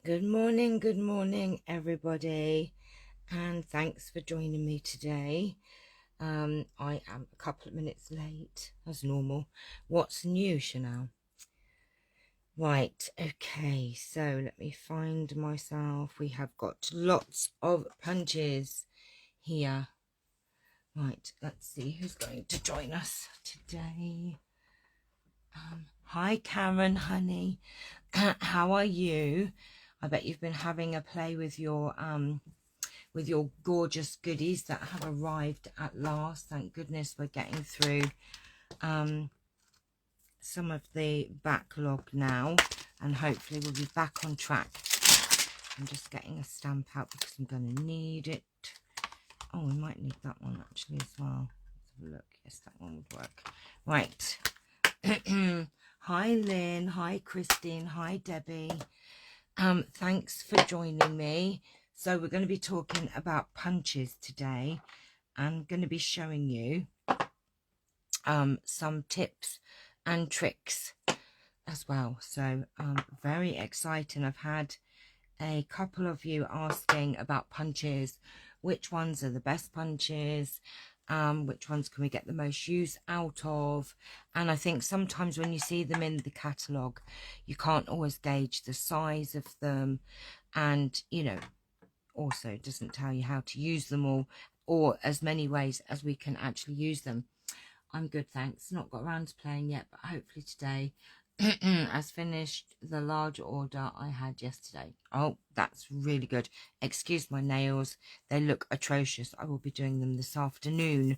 Good morning, everybody, and thanks for joining me today. I am a couple of minutes late, as normal. What's new, Chanel? Right, okay, so let me find myself. We have got lots of punches here. Right, let's see who's going to join us today. Hi, Karen, honey. How are you? I bet you've been having a play with your gorgeous goodies that have arrived at last. Thank goodness we're getting through some of the backlog now, and hopefully we'll be back on track. I'm just getting a stamp out because I'm going to need it. Oh, we might need that one actually as well. Let's have a look. Yes, that one would work. Right. Hi, Lynn. Hi, Christine. Hi, Debbie. Thanks for joining me. So we're going to be talking about punches today. I'm going to be showing you some tips and tricks as well. So very exciting. I've had a couple of you asking about punches. Which ones are the best punches? Which ones can we get the most use out of? And I think sometimes when you see them in the catalogue, you can't always gauge the size of them, and also it doesn't tell you how to use them all, or as many ways as we can actually use them. I'm good, thanks. Not got around to playing yet, but hopefully today has finished the large order I had yesterday. Oh, that's really good. Excuse my nails. They look atrocious. I will be doing them this afternoon.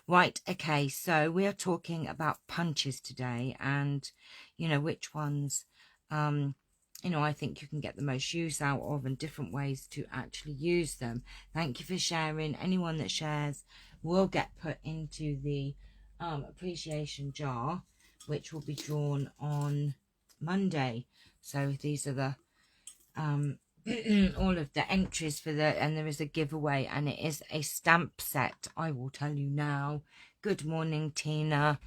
Right, okay, so we are talking about punches today, and, which ones, I think you can get the most use out of, and different ways to actually use them. Thank you for sharing. Anyone that shares will get put into the appreciation jar, which will be drawn on Monday. So these are the all of the entries for and there is a giveaway, and it is a stamp set, I will tell you now. Good morning, Tina.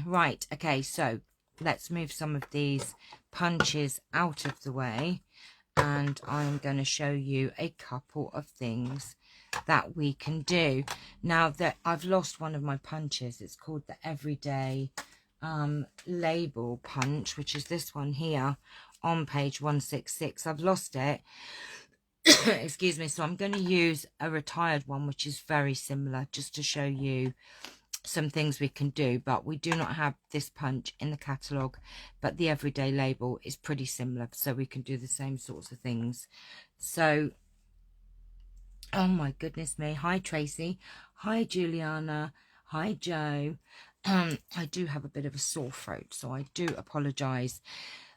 Right, okay, so let's move some of these punches out of the way, and I'm going to show you a couple of things that we can do. Now that I've lost one of my punches, it's called the Everyday Label Punch, which is this one here on page 166. I've lost it. Excuse me. So I'm going to use a retired one, which is very similar, just to show you some things we can do. But we do not have this punch in the catalogue, but the Everyday Label is pretty similar, so we can do the same sorts of things. So oh my goodness me. Hi, Tracy. Hi, Juliana. Hi, Joe. I do have a bit of a sore throat, so I do apologise.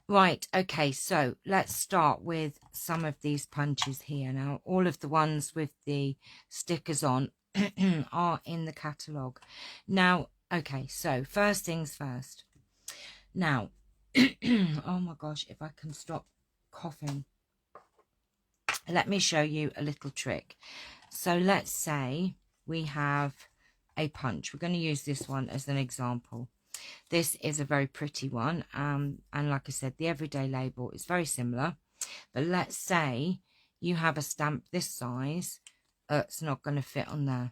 Right, okay, so let's start with some of these punches here. Now, all of the ones with the stickers on are in the catalogue. Now, okay, so first things first. Now, oh my gosh, if I can stop coughing. Let me show you a little trick. So let's say we have a punch. We're going to use this one as an example. This is a very pretty one. And like I said, the Everyday Label is very similar. But let's say you have a stamp this size. It's not going to fit on there.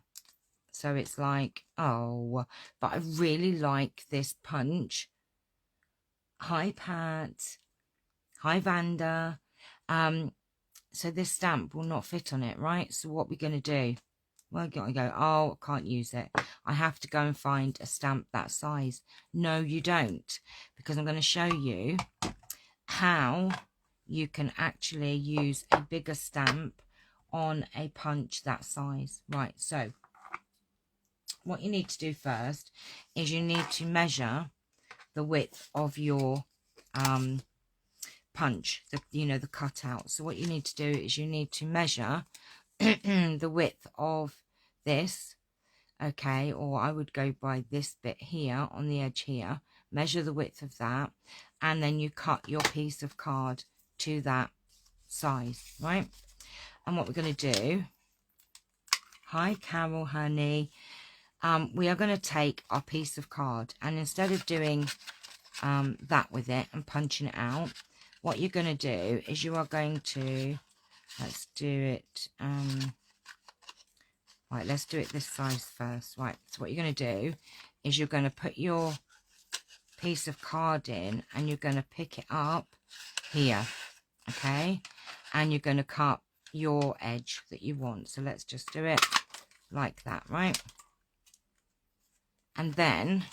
So it's like, oh, but I really like this punch. Hi, Pat. Hi, Vanda. So this stamp will not fit on it, right? So what we're going to do? Well, I go, oh, I can't use it. I have to go and find a stamp that size. No, you don't, because I'm going to show you how you can actually use a bigger stamp on a punch that size. Right, so what you need to do first is you need to measure the width of your punch, the cutout. So what you need to do is you need to measure the width of this, okay, or I would go by this bit here on the edge here, measure the width of that, and then you cut your piece of card to that size, right? And what we're going to do, hi Carol, honey, we are going to take our piece of card, and instead of doing that with it and punching it out, what you're going to do is you are going to, let's do it, right, let's do it this size first. Right, so what you're going to do is you're going to put your piece of card in and you're going to pick it up here, okay? And you're going to cut your edge that you want. So let's just do it like that, right? And then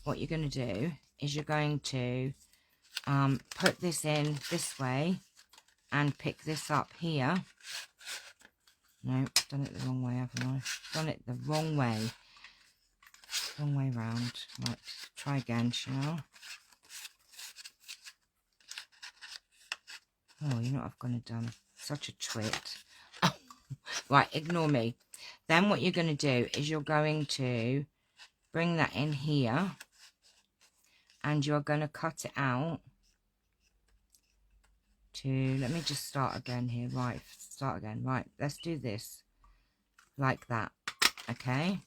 what you're going to do is you're going to put this in this way and pick this up here. No, done it the wrong way, haven't I? Done it the wrong way. Wrong way round. Right, try again, Chanel. Oh, you know what I've gone and done? Such a twit. Right, ignore me. Then what you're going to do is you're going to bring that in here and you're going to cut it out to, let me just start again here. Right, start again. Right, let's do this like that. Okay,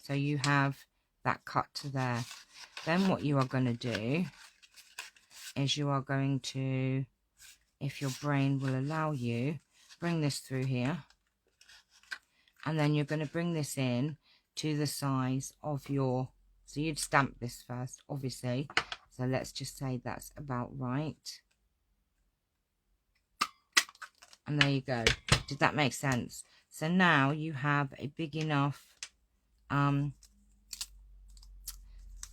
so you have that cut to there. Then what you are going to do is you are going to, if your brain will allow you, bring this through here, and then you're going to bring this in to the size of your, so you'd stamp this first, obviously, so let's just say that's about right. And there you go. Did that make sense? So now you have a big enough,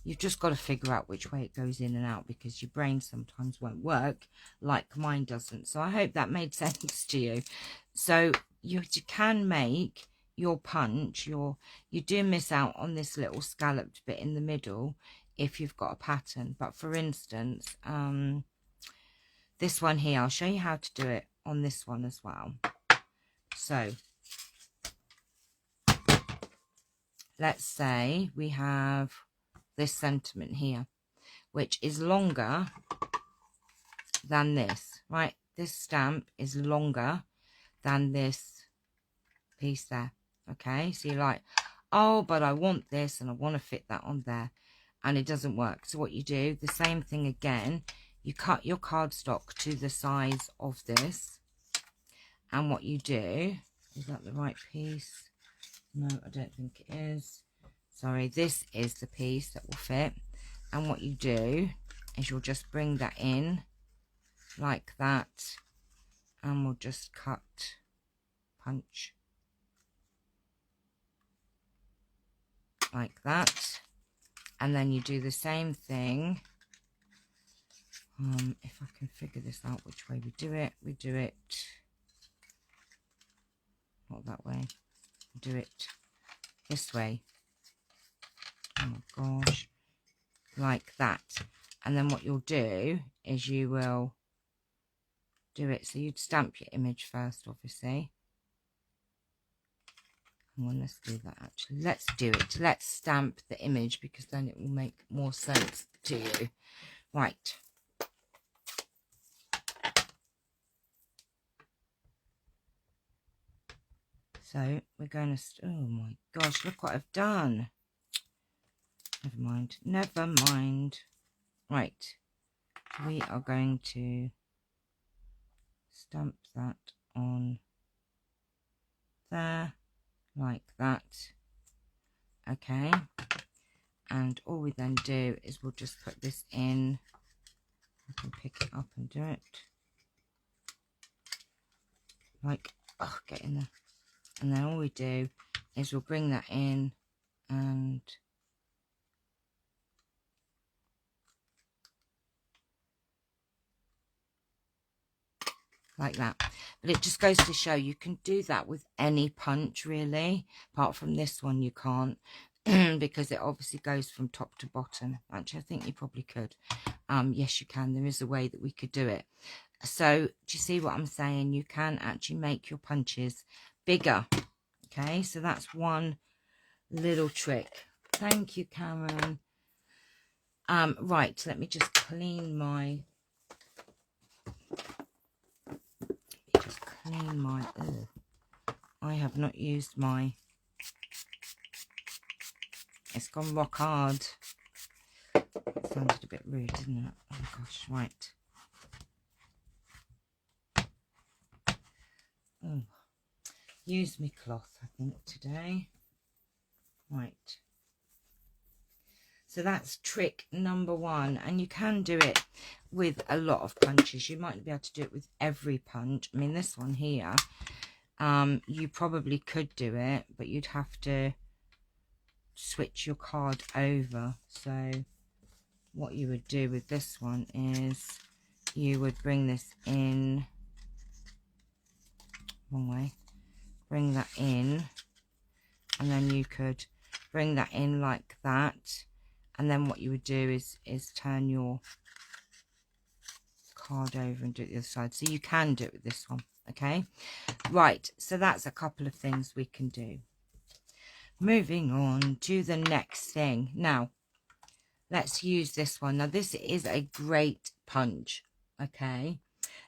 you've just got to figure out which way it goes in and out, because your brain sometimes won't work like mine doesn't. So I hope that made sense to you. So you can make your punch, you do miss out on this little scalloped bit in the middle if you've got a pattern. But for instance, this one here, I'll show you how to do it on this one as well. So let's say we have this sentiment here, which is longer than this, right? This stamp is longer than this piece there, okay? So you're like, oh, but I want this and I want to fit that on there, and it doesn't work. So what you do, the same thing again, you cut your cardstock to the size of this, and what you do, is that the right piece? No, I don't think it is. Sorry, this is the piece that will fit. And what you do is you'll just bring that in like that, and we'll just cut, punch like that. And then you do the same thing. If I can figure this out which way we do it not that way, we do it this way. Oh my gosh, like that. And then what you'll do is you will do it, so you'd stamp your image first, obviously. Come on, let's do that actually. Let's do it. Let's stamp the image, because then it will make more sense to you. Right. So we're going to, oh my gosh, look what I've done. Never mind, never mind. Right, we are going to stamp that on there, like that. Okay, and all we then do is we'll just put this in. I can pick it up and do it. Like, oh, get in there. And then all we do is we'll bring that in and like that. But it just goes to show you can do that with any punch really, apart from this one you can't because it obviously goes from top to bottom. Actually, I think you probably could. Yes, you can. There is a way that we could do it. So do you see what I'm saying? You can actually make your punches bigger. Okay, so that's one little trick. Thank you, Karen. Right, let me just clean my I have not used my, it's gone rock hard. It sounded a bit rude, didn't it? Oh gosh, right. Oh, use my cloth, I think, today. Right. So that's trick number 1. And you can do it with a lot of punches. You might be able to do it with every punch. I mean, this one here, you probably could do it, but you'd have to switch your card over. So what you would do with this one is you would bring this in, wrong way, bring that in, and then you could bring that in like that, and then what you would do is turn your card over and do it the other side. So you can do it with this one. Okay, right, so that's a couple of things we can do. Moving on to the next thing. Now let's use this one. Now this is a great punch. Okay,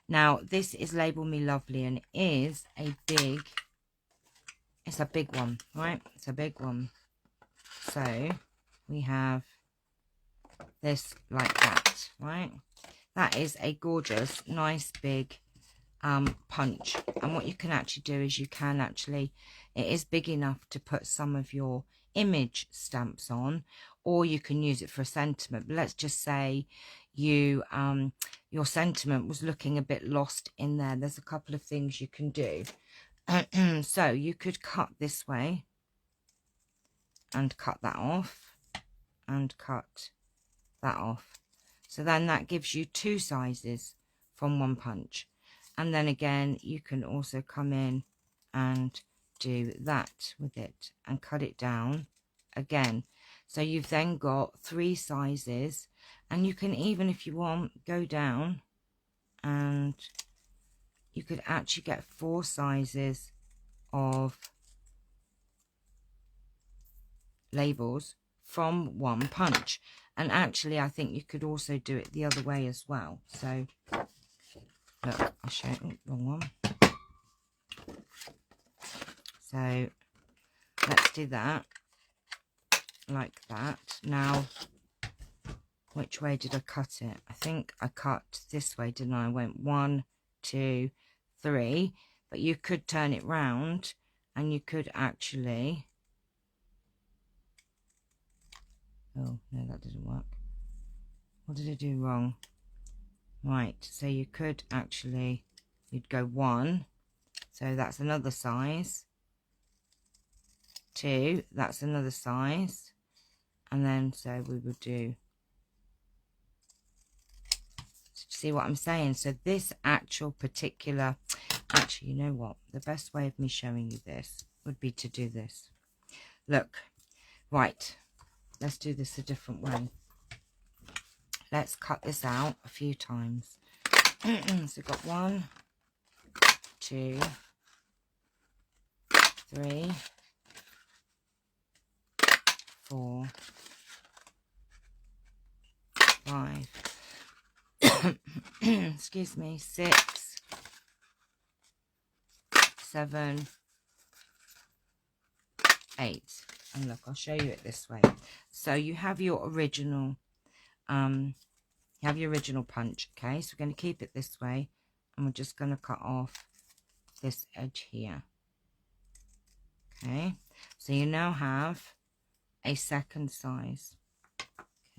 now this is Label Me Lovely, and it is a big, it's a big one, right? It's a big one. So we have this like that, right? That is a gorgeous, nice big punch. And what you can actually do is you can actually, it is big enough to put some of your image stamps on, or you can use it for a sentiment. But let's just say you your sentiment was looking a bit lost in there. There's a couple of things you can do. So you could cut this way and cut that off and cut that off. So then that gives you 2 sizes from one punch. And then again, you can also come in and do that with it and cut it down again. So you've then got 3 sizes, and you can even, if you want, go down and you could actually get 4 sizes of labels from one punch. And actually, I think you could also do it the other way as well. So look, I'll show you. Oh, wrong one. So let's do that like that. Now, which way did I cut it? I think I cut this way, didn't I? I went 1, 2, 3. But you could turn it round, and you could actually, oh no, that didn't work. What did I do wrong? Right, so you could actually, you'd go 1, so that's another size. 2, that's another size. And then so we would do, see what I'm saying? So this actual particular, actually, you know what, the best way of me showing you this would be to do this. Look, right, let's do this a different way. Let's cut this out a few times. So we've got 1, 2, 3, 4, 5, excuse me, 6, 7, 8. And look, I'll show you it this way. So you have your original, punch. Okay, so we're going to keep it this way, and we're just going to cut off this edge here. Okay, so you now have a second size.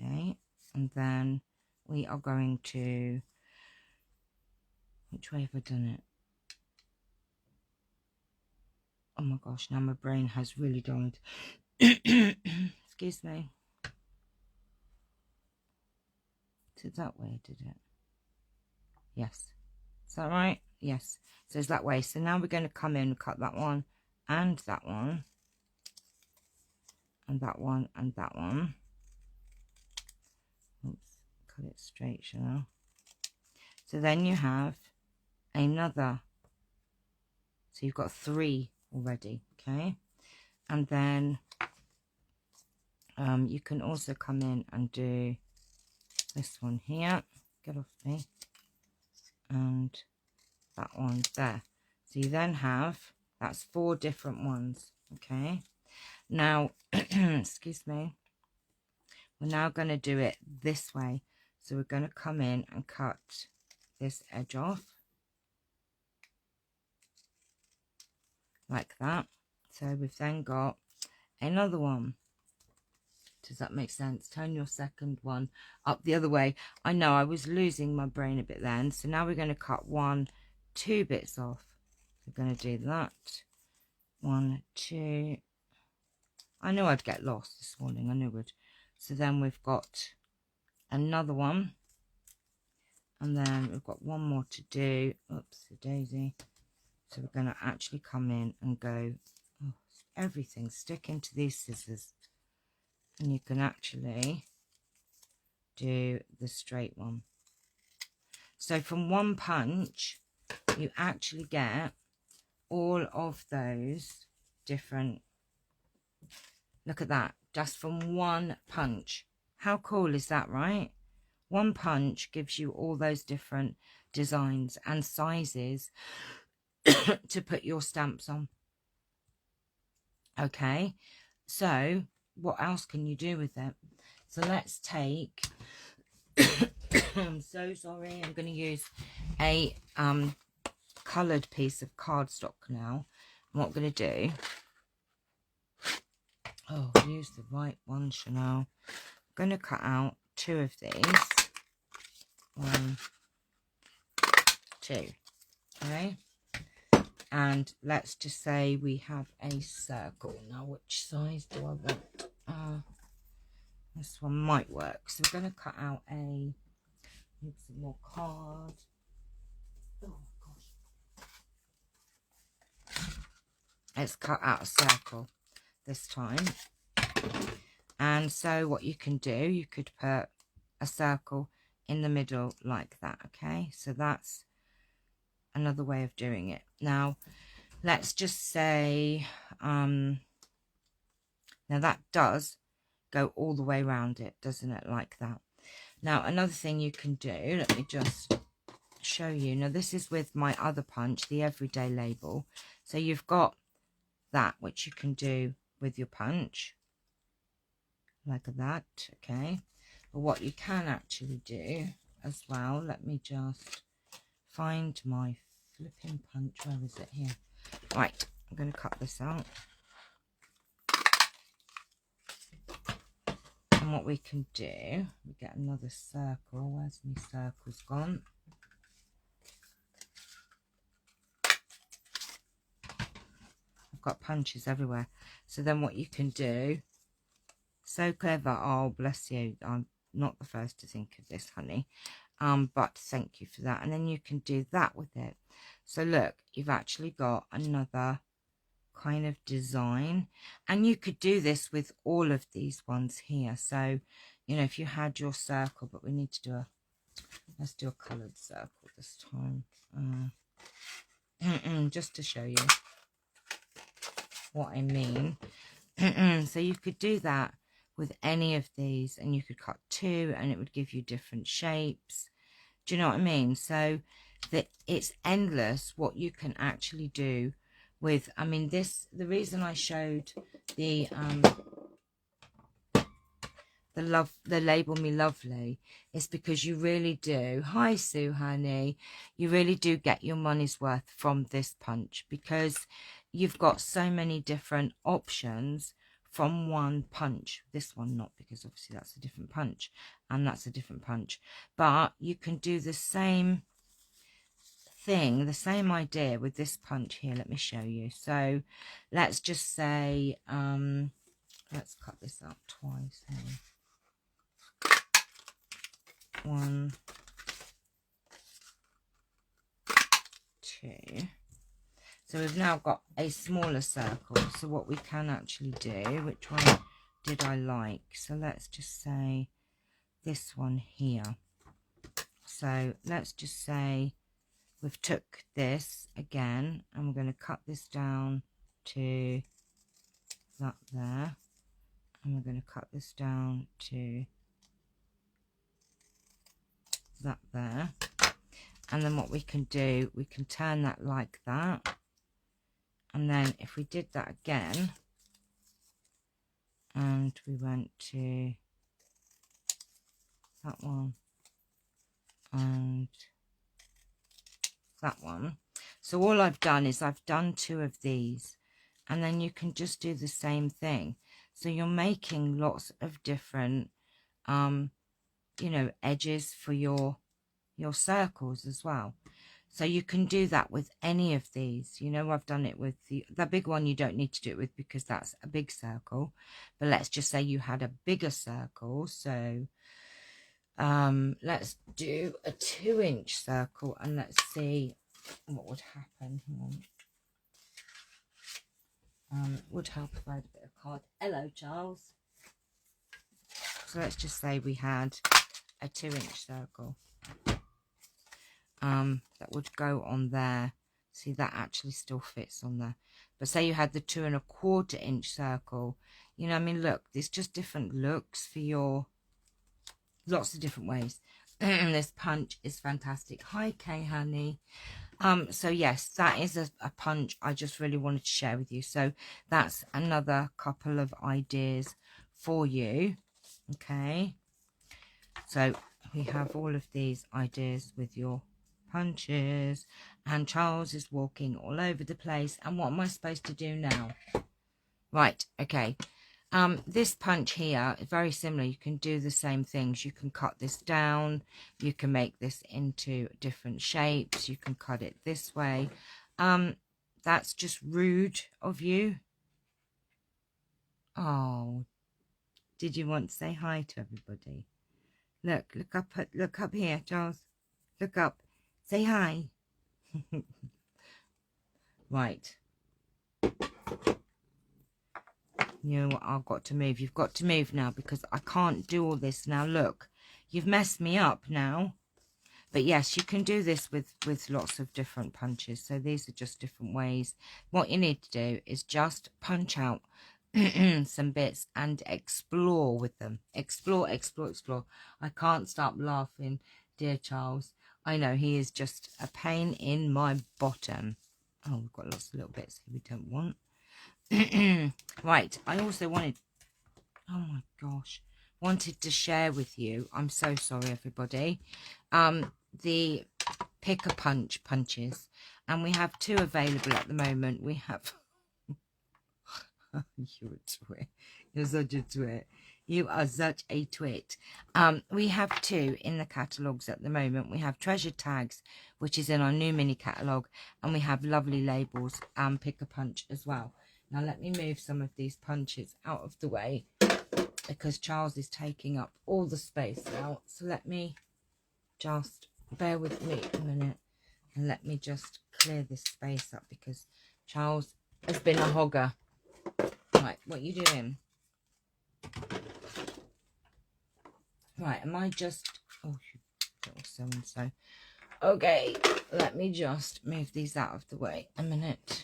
Okay, and then we are going to, which way have I done it? Oh my gosh, now my brain has really died. Excuse me. Is it that way, did it? Yes. Is that right? Yes. So it's that way. So now we're going to come in and cut that one and that one and that one and that one. Oops, cut it straight, shall I? So then you have another. So you've got 3 already, okay? And then you can also come in and do this one here. Get off me. And that one there. So you then have, that's 4 different ones, okay? Now, excuse me, we're now going to do it this way. So we're going to come in and cut this edge off. like that. So we've then got another one. Does that make sense? Turn your second one up the other way. I know I was losing my brain a bit then. So now we're going to cut 2 bits off. We're going to do that. 1, 2. I knew I'd get lost this morning. I knew it. So then we've got another one. And then we've got one more to do. Oops, a daisy. So we're going to actually come in and go, oh, everything, stick into these scissors. And you can actually do the straight one. So from one punch, you actually get all of those different, look at that, just from one punch. How cool is that, right? One punch gives you all those different designs and sizes to put your stamps on. Okay, so what else can you do with it? So let's take, I'm so sorry, I'm going to use a coloured piece of cardstock now. And what I'm going to do, oh, use the right one, Chanel. I'm going to cut out 2 of these. 1, 2, okay. And let's just say we have a circle. Now, which size do I want? This one might work. So we're going to cut out need some more card. Oh my gosh. Let's cut out a circle this time. And so what you can do, you could put a circle in the middle like that, okay? So that's another way of doing it. Now, let's just say, now that does go all the way around it, doesn't it, like that? Now, another thing you can do, let me just show you. Now, this is with my other punch, the Everyday label. So you've got that, which you can do with your punch, like that, okay? But what you can actually do as well, let me just find my flipping punch. Where is it? Here. Right, I'm going to cut this out. And what we can do, we get another circle. Where's my circles gone? I've got punches everywhere. So then what you can do, so clever. Oh, bless you. I'm not the first to think of this, honey. But thank you for that. And then you can do that with it. So look, you've actually got another kind of design, and you could do this with all of these ones here. So, you know, if you had your circle, but we need to do let's do a coloured circle this time, just to show you what I mean. So you could do that with any of these, and you could cut 2 and it would give you different shapes. Do you know what I mean? So it's endless what you can actually do with, I mean, this, the reason I showed the Label Me Lovely is because you really do, hi Sue honey, you really do get your money's worth from this punch, because you've got so many different options from one punch. This one not, because obviously that's a different punch and that's a different punch, but you can do the same thing, the same idea with this punch here. Let me show you. So let's just say let's cut this out twice. 1, 2. So we've now got a smaller circle. So what we can actually do, which one did I like? So let's just say this one here. So let's just say we've took this again, and we're going to cut this down to that there, and we're going to cut this down to that there. And then what we can do, we can turn that like that, and then if we did that again and we went to that one and that one, So all I've done is I've done 2 of these, and then you can just do the same thing. So you're making lots of different, you know, edges for your circles as well. So you can do that with any of these. You know, I've done it with the big one. You don't need to do it with because that's a big circle. But let's just say you had a bigger circle. So let's do a 2-inch circle and let's see what would happen. Hang on. It would help if I had a bit of card. Hello, Charles. So let's just say we had a 2-inch circle. That would go on there. See, that actually still fits on there. But say you had the 2 1/4 inch circle. You know, I mean, look, there's just different looks for your, lots of different ways. This punch is fantastic. Hi, Kay, honey. So yes, that is a punch I just really wanted to share with you. So that's another couple of ideas for you. Okay. So we have all of these ideas with your punches, and Charles is walking all over the place. And what am I supposed to do now? Right, okay. This punch here is very similar. You can do the same things. You can cut this down. You can make this into different shapes. You can cut it this way. That's just rude of you. Oh, did you want to say hi to everybody? Look up here, Charles. Look up. Say hi. Right. You know what? I've got to move. You've got to move now because I can't do all this now. Look, you've messed me up now. But yes, you can do this with lots of different punches. So these are just different ways. What you need to do is just punch out some bits and explore with them. Explore, explore, explore. I can't stop laughing, dear Charles. I know he is just a pain in my bottom. Oh, we've got lots of little bits here we don't want. Right, I also wanted, oh my gosh, wanted to share with you, I'm so sorry everybody, the pick a punch punches, and we have 2 available at the moment. We have you're a twit. You're such a twit. You are such a twit. We have 2 in the catalogues at the moment. We have treasure tags, which is in our new mini catalogue, and we have lovely labels and pick a punch as well. Now let me move some of these punches out of the way because Charles is taking up all the space now. So let me just, bear with me a minute, and let me just clear this space up because Charles has been a hogger. Right, what are you doing? Right, am I just, oh, you little so-and-so. Okay, let me just move these out of the way a minute.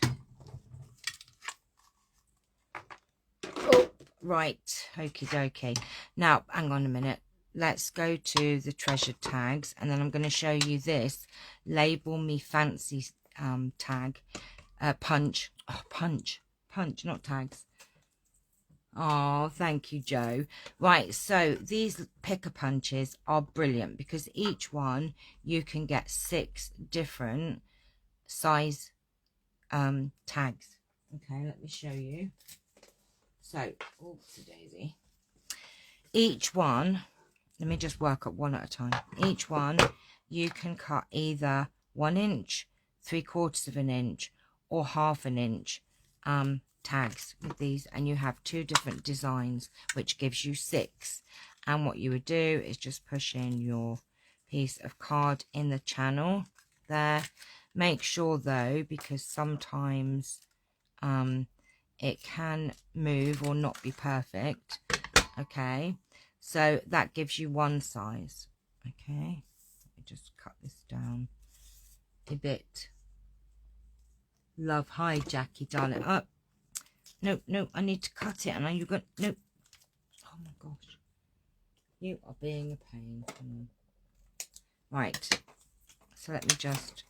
Oh, right, okie dokie. Now, hang on a minute. Let's go to the treasure tags, and then I'm going to show you this Label Me Fancy tag, punch. Oh, punch, not tags. Oh, thank you, Joe. Right, so these picker punches are brilliant because each one you can get 6 different size tags. Okay, let me show you. So, oopsie daisy. Each one, let me just work up one at a time. Each one you can cut either 1 inch, 3/4 of an inch, or 1/2 an inch tags with these, and you have 2 different designs, which gives you 6. And what you would do is just push in your piece of card in the channel there. Make sure though, because sometimes it can move or not be perfect. Okay, so that gives you 1 size. Okay, let me just cut this down a bit. Love, hi Jackie darling. Up. No, I need to cut it. And you got no. Oh my gosh, you are being a pain. Right, so let me just.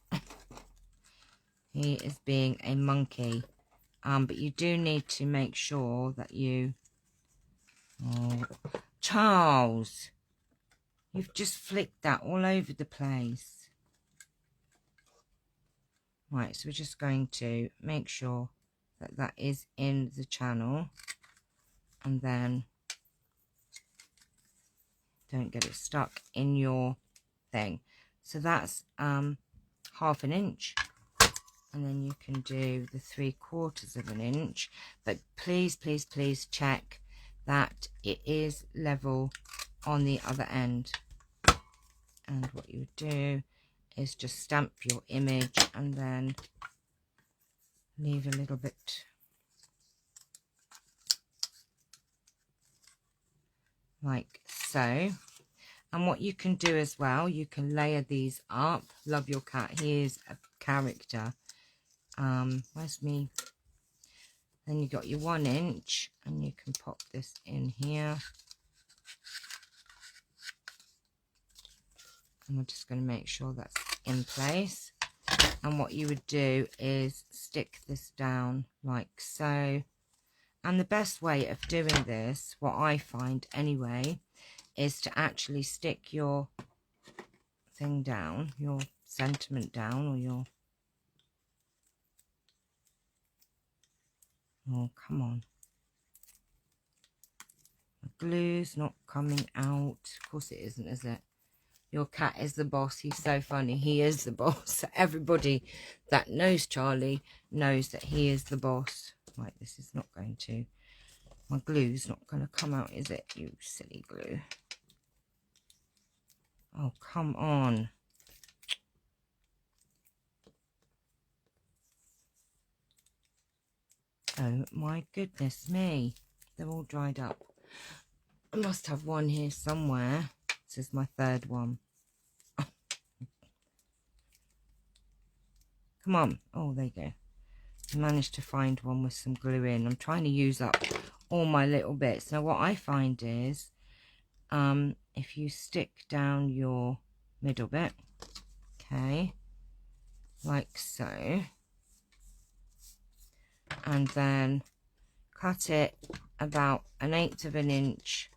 He is being a monkey. But you do need to make sure that you. Oh, Charles, you've just flicked that all over the place. Right, so we're just going to make sure that that is in the channel, and then don't get it stuck in your thing. So that's 1/2 inch, and then you can do the 3/4 inch, but please check that it is level on the other end. And what you do is just stamp your image and then leave a little bit like so. And what you can do as well, you can layer these up. Love your cat, he is a character. Where's me? Then you got your 1 inch, and you can pop this in here, and we're just going to make sure that's in place. And what you would do is stick this down like so. And the best way of doing this, what I find anyway, is to actually stick your thing down, your sentiment down, or your, oh come on, the glue's not coming out. Of course it isn't, is it? Your cat is the boss. He's so funny. He is the boss. Everybody that knows Charlie knows that he is the boss. Right, this is not going to, my glue's not going to come out, is it? You silly glue. Oh, come on. Oh my goodness me. They're all dried up. I must have one here somewhere. This is my 3rd one. Come on. Oh, there you go. I managed to find one with some glue in. I'm trying to use up all my little bits. Now what I find is if you stick down your middle bit, okay, like so, and then cut it about 1/8 inch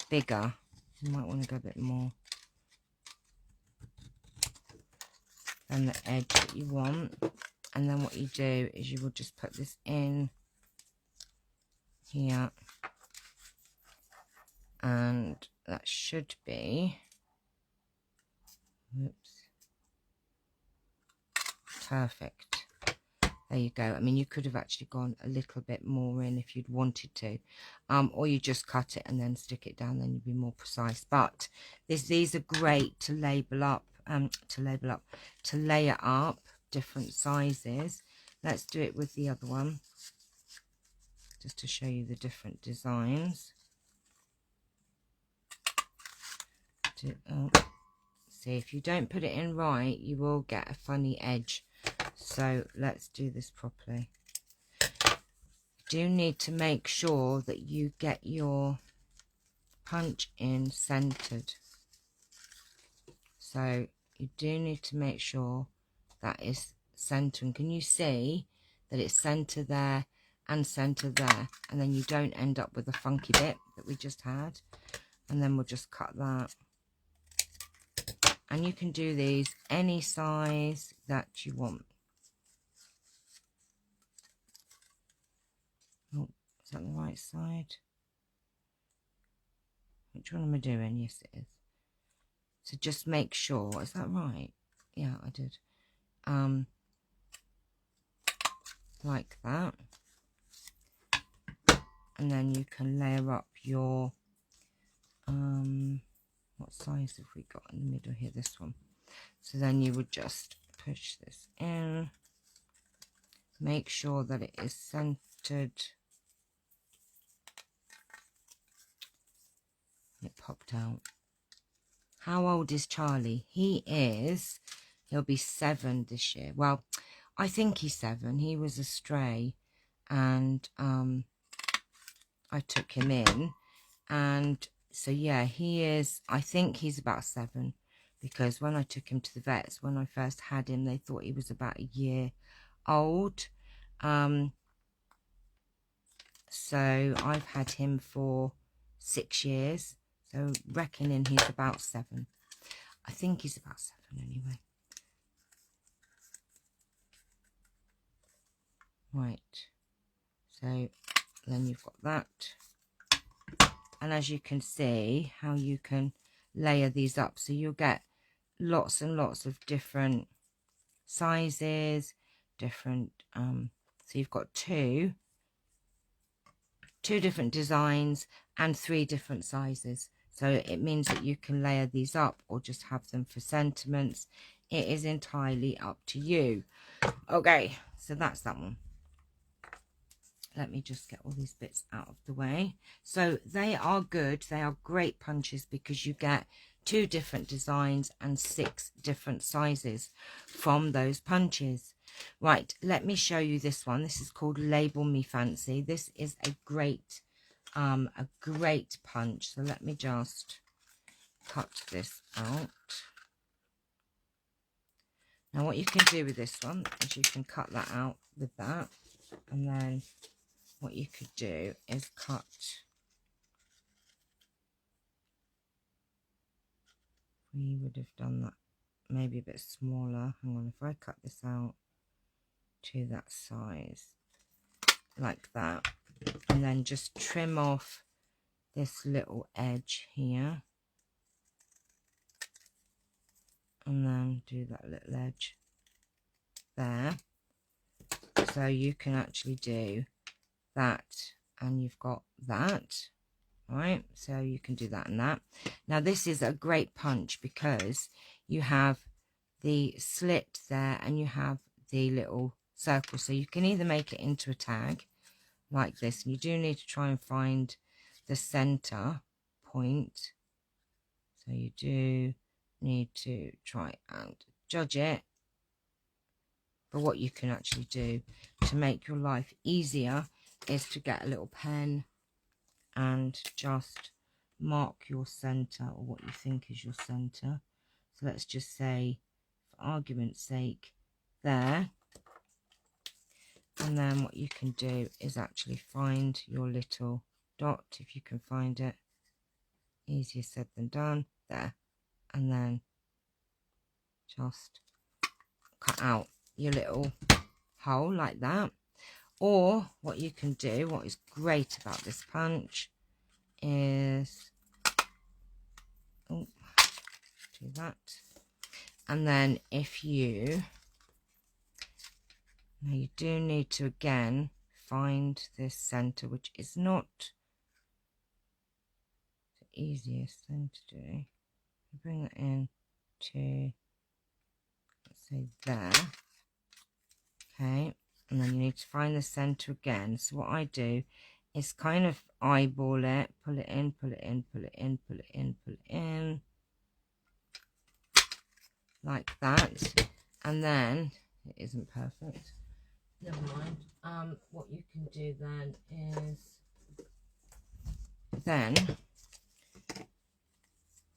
bigger. You might want to go a bit more than the edge that you want. And then what you do is you will just put this in here, and that should be, oops, perfect. There you go. I mean, you could have actually gone a little bit more in if you'd wanted to, or you just cut it and then stick it down, then you'd be more precise. But these are great to label up, to layer up different sizes. Let's do it with the other one, just to show you the different designs. See, if you don't put it in right, you will get a funny edge. So let's do this properly. You do need to make sure that you get your punch in centered. So you do need to make sure that is centering. Can you see that it's center there and center there? And then you don't end up with a funky bit that we just had. And then we'll just cut that. And you can do these any size that you want. Oh, is that the right side? Which one am I doing? Yes, it is. So just make sure. Is that right? Yeah, I did. Like that. And then you can layer up your, what size have we got in the middle here? This one. So then you would just push this in. Make sure that it is centered. It popped out. How old is Charlie? He'll be 7 this year. Well, I think he's 7. He was a stray, and I took him in, and so yeah, he is, I think he's about 7, because when I took him to the vets, when I first had him, they thought he was about a year old. So I've had him for 6 years, so reckoning he's about 7. I think he's about 7 anyway. Right, so then you've got that. And as you can see how you can layer these up, so you'll get lots and lots of different sizes, different so you've got two different designs and 3 different sizes. So it means that you can layer these up or just have them for sentiments. It is entirely up to you. Okay, so that's that one. Let me just get all these bits out of the way. So they are good. They are great punches because you get 2 different designs and 6 different sizes from those punches. Right, let me show you this one. This is called Label Me Fancy. This is a great punch. So let me just cut this out. Now what you can do with this one is you can cut that out with that, and then what you could do is cut we would have done that maybe a bit smaller. Hang on, if I cut this out to that size like that, and then just trim off this little edge here, and then do that little edge there, so you can actually do that, and you've got that. Right, so you can do that and that. Now this is a great punch because you have the slit there and you have the little circle, so you can either make it into a tag like this, and you do need to try and find the center point, so you do need to try and judge it. But what you can actually do to make your life easier is to get a little pen and just mark your center, or what you think is your center. So let's just say, for argument's sake, there. And then what you can do is actually find your little dot, if you can find it. Easier said than done. There. And then just cut out your little hole like that. Or what you can do, what is great about this punch is, do that. And then if you, now you do need to again find this center, which is not the easiest thing to do. Bring that in to, let's say there. Okay. And then you need to find the center again. So what I do is kind of eyeball it, pull it in, pull it in, pull it in, pull it in, pull it in, like that. And then it isn't perfect. Never mind. What you can do then is then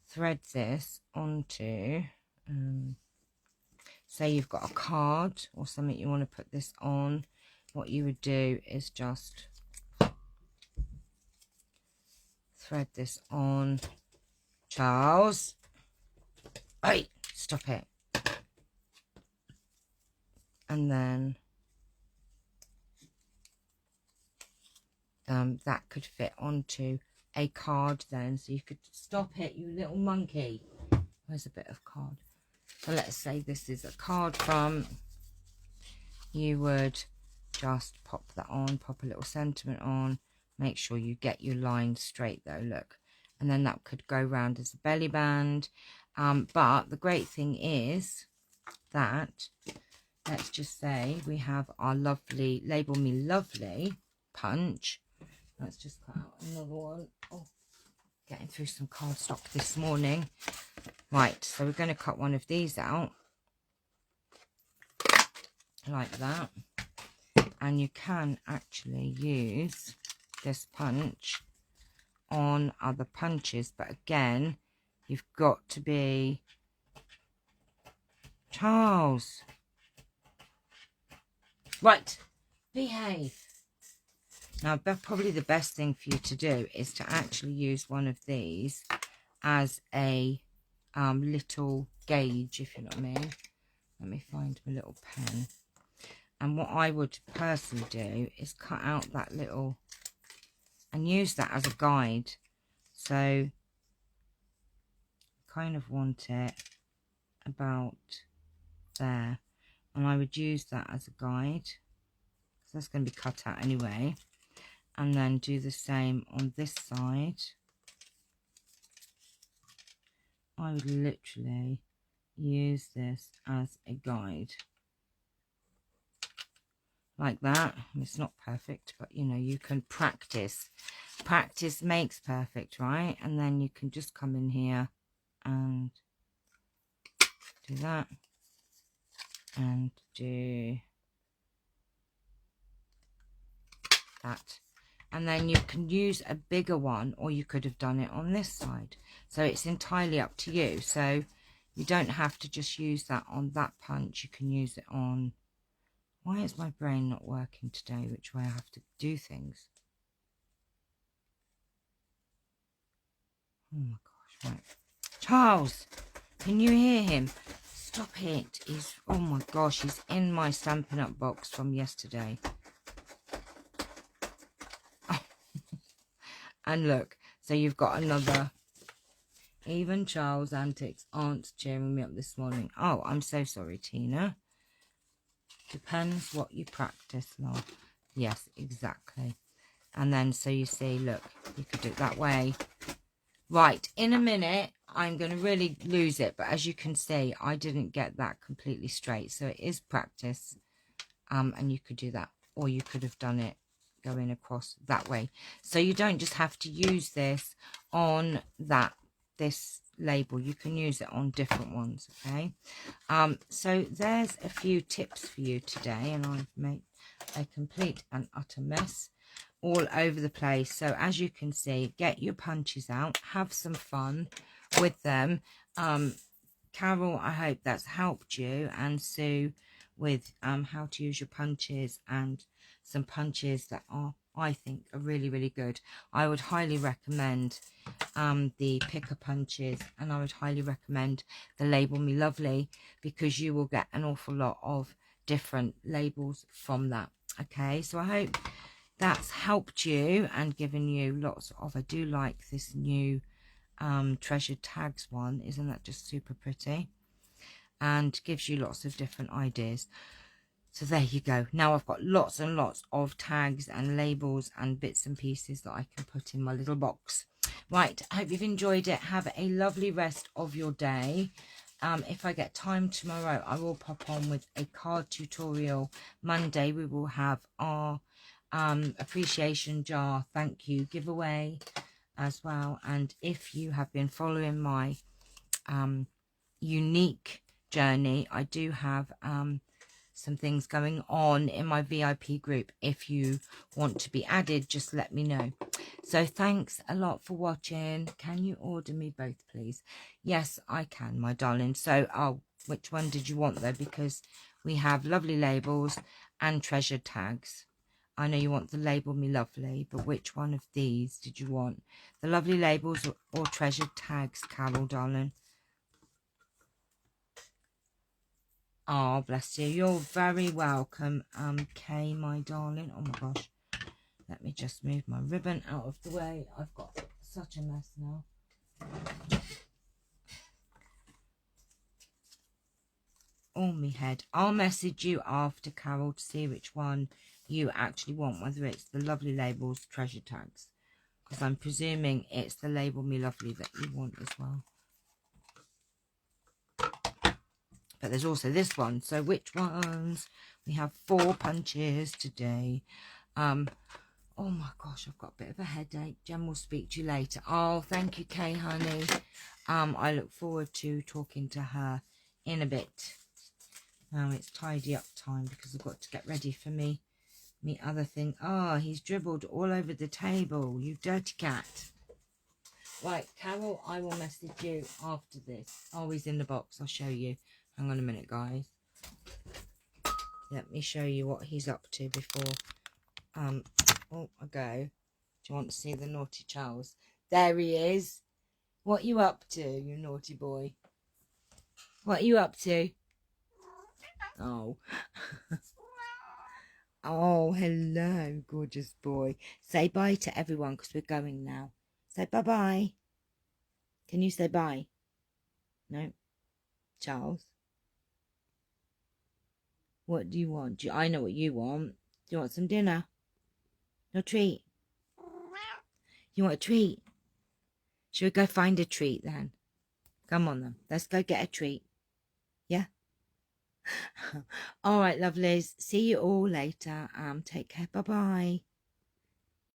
thread this onto. Say you've got a card or something you want to put this on, what you would do is just thread this on. Charles, hey, stop it. And then that could fit onto a card then, so you could stop it, you little monkey. Where's a bit of card? So let's say this is a card from, you would just pop that on, pop a little sentiment on, make sure you get your line straight though, look. And then that could go round as a belly band. But the great thing is that, let's just say we have our lovely Label Me Lovely punch. Let's just cut out another one. Oh, getting through some cardstock this morning. Right, so we're going to cut one of these out like that, and you can actually use this punch on other punches, but again you've got to be, Charles, right, behave. Now probably the best thing for you to do is to actually use one of these as a little gauge, if you know what I mean. Let me find my little pen. And what I would personally do is cut out that little and use that as a guide. So kind of want it about there, and I would use that as a guide because that's going to be cut out anyway, and then do the same on this side. I would literally use this as a guide like that. It's not perfect, but you know, you can practice makes perfect, right? And then you can just come in here and do that and do that, and then you can use a bigger one, or you could have done it on this side. So it's entirely up to you. So you don't have to just use that on that punch. You can use it on, why is my brain not working today, which way I have to do things? Oh my gosh, right. Charles, can you hear him? Stop it. He's, oh my gosh, he's in my Stampin' Up box from yesterday. Oh. And look, so you've got another. Even Charles' antics aren't cheering me up this morning. Oh, I'm so sorry, Tina. Depends what you practice, love. Yes, exactly. And then, so you see, look, you could do it that way. Right, in a minute, I'm going to really lose it. But as you can see, I didn't get that completely straight. So it is practice. And you could do that. Or you could have done it going across that way. So you don't just have to use this on this label. You can use it on different ones, okay? So there's a few tips for you today. And I've made a complete and utter mess all over the place. So as you can see, get your punches out, have some fun with them. Carol, I hope that's helped you, and Sue with how to use your punches, and some punches that are, I think, are really, really good. I would highly recommend the picker punches, and I would highly recommend the Label Me Lovely, because you will get an awful lot of different labels from that. Okay, so I hope that's helped you and given you lots of, I do like this new treasured tags one. Isn't that just super pretty? And gives you lots of different ideas. So there you go. Now I've got lots and lots of tags and labels and bits and pieces that I can put in my little box. Right, I hope you've enjoyed it. Have a lovely rest of your day. If I get time tomorrow, I will pop on with a card tutorial. Monday we will have our appreciation jar thank you giveaway as well. And if you have been following my unique journey, I do have some things going on in my VIP group. If you want to be added, just let me know. So thanks a lot for watching. Can you order me both, please? Yes, I can, my darling. So which one did you want though? Because we have lovely labels and treasured tags. I know you want the Label Me Lovely, but which one of these did you want? The lovely labels or treasured tags, Carol, darling? Oh, bless you. You're very welcome, Kay, my darling. Oh, my gosh. Let me just move my ribbon out of the way. I've got such a mess now. Oh, me head. I'll message you after, Carol, to see which one you actually want, whether it's the lovely labels, treasure tags, because I'm presuming it's the Label Me Lovely that you want as well. But there's also this one. So which ones? We have 4 punches today. Oh my gosh, I've got a bit of a headache. Jen will speak to you later. Oh, thank you, Kay, honey. I look forward to talking to her in a bit. Now it's tidy up time, because I've got to get ready for me other thing. Oh, he's dribbled all over the table, you dirty cat. Right, Carol, I will message you after this. Oh, he's in the box. I'll show you. Hang on a minute, guys. Let me show you what he's up to before oh, I go. Do you want to see the naughty Charles? There he is. What you up to, you naughty boy? What are you up to? Oh. Oh, hello, gorgeous boy. Say bye to everyone because we're going now. Say bye-bye. Can you say bye? No? Charles? What do you want? I know what you want. Do you want some dinner? No treat? You want a treat? Should we go find a treat then? Come on then. Let's go get a treat. Yeah? All right, lovelies. See you all later. Take care. Bye-bye.